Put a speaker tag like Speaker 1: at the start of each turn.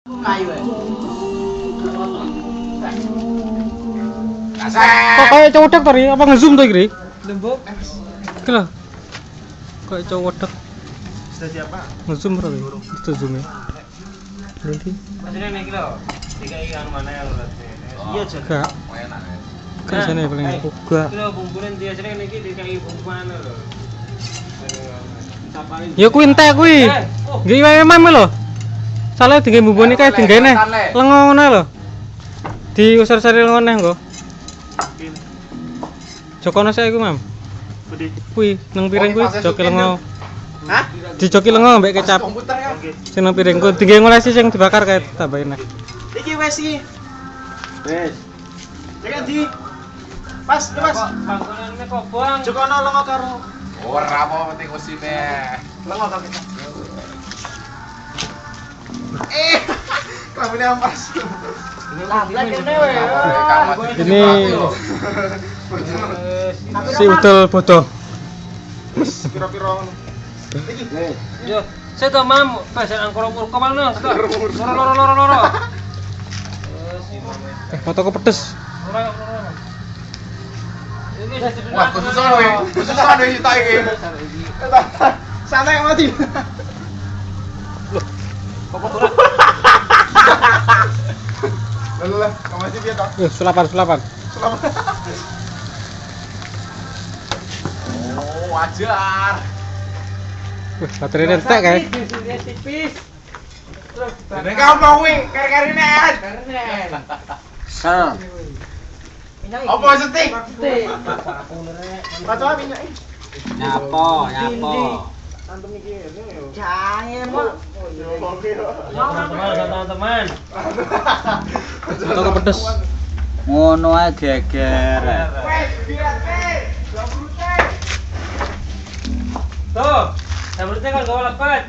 Speaker 1: Kok kayak cowok dek tadi? Apa ngezoom tuh Gri?
Speaker 2: Lembok.
Speaker 1: Kela. Kayak cowok dek.
Speaker 2: Sudah siapa?
Speaker 1: Ngezoom berarti. Itu zoom ya. Nanti.
Speaker 2: Masih nih kilo. Tiga yang mana yang iya
Speaker 1: juga. Kan sana paling juga.
Speaker 2: Kilo bumbunan dia sering nih dikai bumbuan lho.
Speaker 1: Ya kuwi entek kuwi. Nggih wae mame lho. Salah digawe bumbune kae dinggene. Lengo ngono lho. Diusir-usir lengo neh nggo. Jokono saya iku, Mam.
Speaker 2: Budi.
Speaker 1: Kuwi nang piring kuwi joki lengo.
Speaker 2: Hah?
Speaker 1: Dijoki lengo mbek kecap. Sing nang piringku digawe ngolesi sing dibakar kae tambahin neh.
Speaker 2: Iki wes iki. Wes. Cek di. Pas, Mas. Bangkonane kobong. Jokono lengo karo.
Speaker 3: Ora apa penting usine.
Speaker 2: Lengo karo kita.
Speaker 3: Kambine ampas.
Speaker 1: Ini si udel bodoh.
Speaker 2: Piro-piro ngono. Iki. Yo, saya to mam, pasar angkor komalno. Loro.
Speaker 1: Fotoku pedes.
Speaker 3: Wah, khususan we kita iki.
Speaker 2: Santai mati.
Speaker 3: Lah, kamu sih piye to?
Speaker 1: Sulapan.
Speaker 3: Oh, wajar.
Speaker 1: Baterainya entek kae.
Speaker 2: Tipis.
Speaker 3: Nek kamu kuwi kar-karine. Apa setik?
Speaker 2: Pato minyak.
Speaker 4: Nyapo.
Speaker 2: Antum iki yo.
Speaker 4: Jangan mo.
Speaker 2: Teman-teman.
Speaker 1: Fotoku pedes.
Speaker 4: Ngono ae geger.
Speaker 3: Wes, biar
Speaker 2: Tuh, sabrute kan gawa lepet.